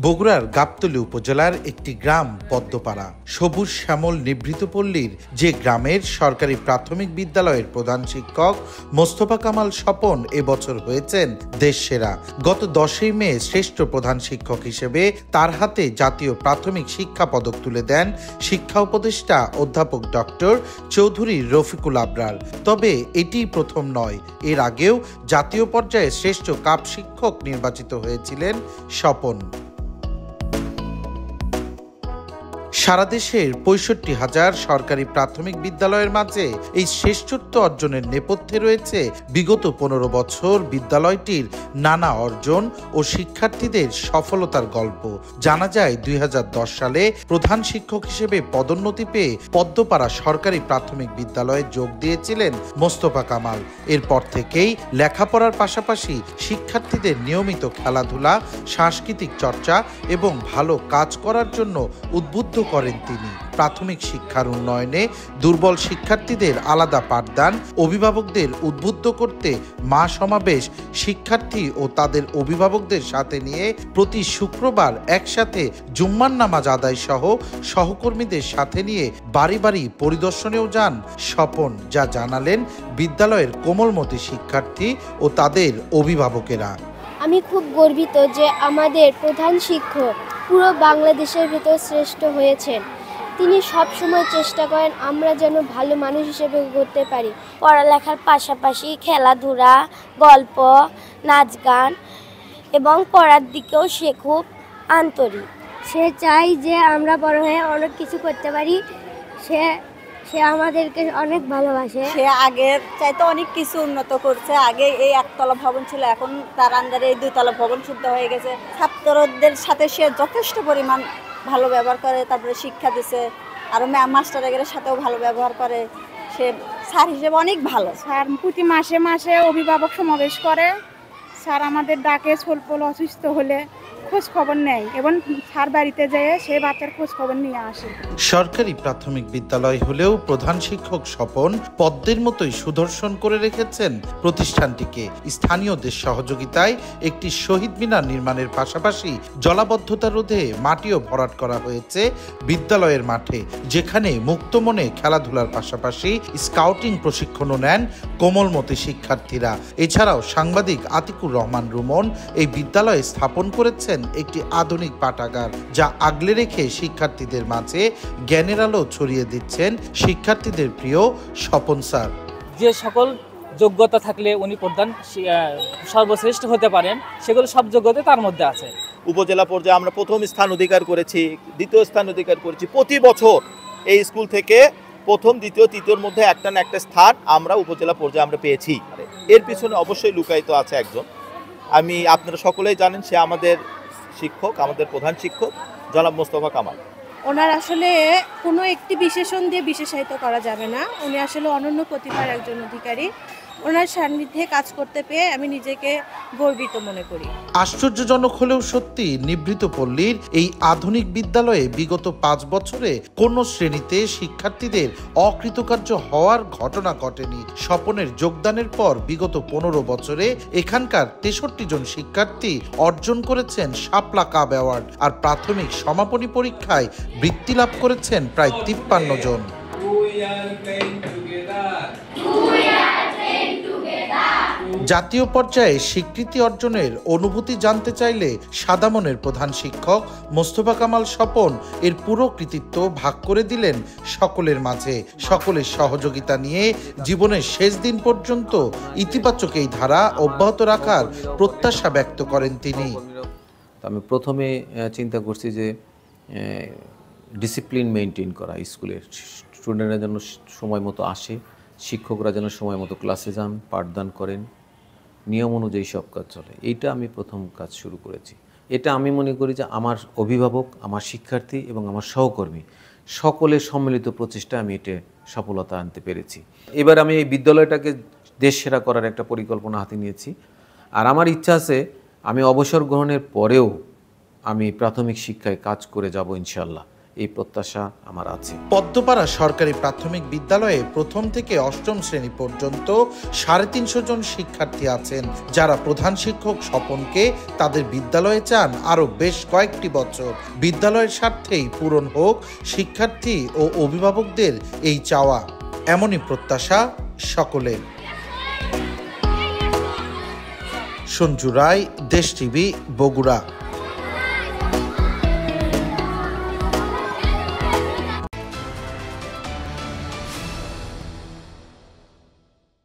বগুড়ার গাবতলী উপজেলার একটি গ্রাম পদ্মপাড়া। সবুজ শ্যামল নিভৃত পল্লীর যে গ্রামের সরকারি প্রাথমিক বিদ্যালয়ের প্রধান শিক্ষক মোস্তফা কামাল স্বপন এবছর হয়েছেন দেশসেরা। গত 10ই মে শ্রেষ্ঠ প্রধান শিক্ষক হিসেবে তার হাতে জাতীয় প্রাথমিক শিক্ষা পদক তুলে দেন শিক্ষা উপদেষ্টা অধ্যাপক ডক্টর চৌধুরী রফিকুল আবরার। তবে এটি প্রথম নয়, এর আগেও জাতীয় পর্যায়ে শ্রেষ্ঠ কাপ শিক্ষক নির্বাচিত হয়েছিলেন স্বপন। সারা দেশের 65,000 সরকারি প্রাথমিক বিদ্যালয়ের মাঝে এই শ্রেষ্ঠত্ব অর্জনের নেপথ্যে রয়েছে বিগত 15 বছর বিদ্যালয়টির নানা অর্জন ও শিক্ষার্থীদের সফলতার গল্প। জানা যায় 2010 সালে প্রধান শিক্ষক হিসেবে পদোন্নতি পেয়ে পদ্মপাড়া সরকারি প্রাথমিক বিদ্যালয়ে যোগ দিয়েছিলেন মোস্তফা কামাল। এরপর থেকেই লেখাপড়ার পাশাপাশি শিক্ষার্থীদের নিয়মিত খেলাধুলা, সাংস্কৃতিক চর্চা এবং ভালো কাজ করার জন্য উদ্বুদ্ধ করেন তিনি। প্রাথমিক শিক্ষার উন্নয়নে দুর্বল শিক্ষার্থীদের আলাদা পাঠদান, অভিভাবকদের উদ্বুদ্ধ করতে মা সমাবেশ, শিক্ষার্থী ও তাদের অভিভাবকদের সাথে নিয়ে প্রতি শুক্রবার একসাথে জুম্মার নামাজ আদায় সহ সহকর্মীদের সাথে নিয়ে বাড়ি বাড়ি পরিদর্শনেও যান স্বপন, যা জানালেন বিদ্যালয়ের কোমলমতি শিক্ষার্থী ও তাদের অভিভাবকেরা। আমি খুব গর্বিত যে আমাদের প্রধান শিক্ষক পুরো বাংলাদেশের ভিতর শ্রেষ্ঠ হয়েছেন। তিনি সব সময় চেষ্টা করেন আমরা যেন ভালো মানুষ হিসেবে গড়তে পারি। পড়ালেখার পাশাপাশি খেলাধুলা, গল্প, নাচ গান এবং পড়ার দিকেও সে খুব আন্তরিক। সে চাই যে আমরা বড় হয়ে অনেক কিছু করতে পারি। সে আমাদেরকে অনেক ভালোবাসে। সে আগের চাইতে অনেক কিছু উন্নত করছে। আগে এই একতলা ভবন ছিল, এখন তার আন্ডারে এই 2তলা ভবন শুদ্ধ হয়ে গেছে। ছাত্রদের সাথে সে যথেষ্ট পরিমাণ ভালো ব্যবহার করে, তারপরে শিক্ষা দিছে। আরও মাস্টারদের সাথেও ভালো ব্যবহার করে। সে স্যার হিসেবে অনেক ভালো। স্যার প্রতি মাসে মাসে অভিভাবক সমাবেশ করে। স্যার আমাদের ডাকে ছোটপল অসুস্থ হলে খোঁজ খবর নেয় এবং স্যার বাড়িতে যেয়ে সে বাচ্চার খোঁজ খবর নিয়ে আসে। সরকারি প্রাথমিক বিদ্যালয় হলেও প্রধান শিক্ষক স্বপন পদ্মের মতোই সুদর্শন করে রেখেছেন প্রতিষ্ঠানটিকে। স্থানীয়দের সহযোগিতায় একটি শহীদ মিনার নির্মাণের পাশাপাশি জলাবদ্ধতা রোধে মাটিও ভরাট করা হয়েছে বিদ্যালয়ের মাঠে, যেখানে মুক্ত মনে খেলাধুলার পাশাপাশি স্কাউটিং প্রশিক্ষণও নেন কোমলমতি শিক্ষার্থীরা। এছাড়াও সাংবাদিক আতিকুর রহমান রুমন এই বিদ্যালয়ে স্থাপন করেছেন একটি আধুনিক পাঠাগার, যা আগলে রেখে শিক্ষার্থীদের মাঝে জ্ঞানের আলো ছড়িয়ে দিচ্ছেন শিক্ষার্থীদের প্রিয় স্বপন স্যার। যে সকল যোগ্যতা থাকলে উনি প্রধান সর্বশ্রেষ্ঠ হতে পারেন, সেগুলো সব যোগ্যতা তার মধ্যে আছে। উপজেলা পর্যায়ে আমরা প্রথম স্থান অধিকার করেছি, দ্বিতীয় স্থান অধিকার করেছি। প্রতি বছর এই স্কুল থেকে প্রথম, দ্বিতীয়, তৃতীয়র মধ্যে একটা না একটা স্থান আমরা উপজেলা পর্যায়ে আমরা পেয়েছি। এর পিছনে অবশ্যই লুকায়িত আছে একজন। আপনারা সকলেই জানেন, সে আমাদের শিক্ষক, আমাদের প্রধান শিক্ষক জনাব মোস্তফা কামাল। ওনার আসলে কোনো একটি বিশেষণ দিয়ে বিশেষায়িত করা যাবে না। উনি আসলে অনন্য প্রতিভার একজন অধিকারী। ওনার সান্নিধ্যে কাজ করতে পেয়ে আমি নিজেকে গর্বিত মনে করি। আশ্চর্যজনক হলেও সত্যি, নিভৃত পল্লীর এই আধুনিক বিদ্যালয়ে বিগত 5 বছরে কোন শ্রেণীতে শিক্ষার্থীদের অকৃতকার্য হওয়ার ঘটনা ঘটেনি। স্বপনের যোগদানের পর বিগত 15 বছরে এখানকার 63 জন শিক্ষার্থী অর্জন করেছেন শাপলা কাপ অ্যাওয়ার্ড, আর প্রাথমিক সমাপনী পরীক্ষায় বৃত্তি লাভ করেছেন প্রায় 53 জন। জাতীয় পর্যায়ে স্বীকৃতি অর্জনের অনুভূতি জানতে চাইলে সাদামনের প্রধান শিক্ষক মোস্তফা কামাল স্বপন এর পুরো কৃতিত্ব ভাগ করে দিলেন সকলের মাঝে। সকলের সহযোগিতা নিয়ে জীবনের শেষ দিন পর্যন্ত ইতিবাচক এই ধারা অব্যাহত রাখার প্রত্যাশা ব্যক্ত করেন তিনি। আমি প্রথমে চিন্তা করছি যে ডিসিপ্লিন মেনটেন করা, স্কুলের স্টুডেন্টরা যেন সময় মতো আসে, শিক্ষকরা যেন সময় মতো ক্লাসে যান, পাঠদান করেন, নিয়ম অনুযায়ী সব কাজ চলে। এইটা আমি প্রথম কাজ শুরু করেছি। এটা আমি মনে করি যে আমার অভিভাবক, আমার শিক্ষার্থী এবং আমার সহকর্মী সকলের সম্মিলিত প্রচেষ্টা আমি এটা সফলতা আনতে পেরেছি। এবার আমি এই বিদ্যালয়টাকে দেশসেরা করার একটা পরিকল্পনা হাতে নিয়েছি। আর আমার ইচ্ছা আছে আমি অবসর গ্রহণের পরেও আমি প্রাথমিক শিক্ষায় কাজ করে যাব ইনশাল্লাহ। এই প্রত্যাশা আমার আছে। পদ্মপাড়া সরকারি প্রাথমিক বিদ্যালয়ে প্রথম থেকে অষ্টম শ্রেণী পর্যন্ত 350 জন শিক্ষার্থী আছেন, যারা প্রধান শিক্ষক স্বপনকে তাদের বিদ্যালয়ে চান আরও বেশ কয়েকটি বছর। বিদ্যালয়ের স্বার্থেই পূরণ হোক শিক্ষার্থী ও অভিভাবকদের এই চাওয়া, এমনই প্রত্যাশা সকলের। সঞ্জু রায়, দেশ টিভি, বগুড়া।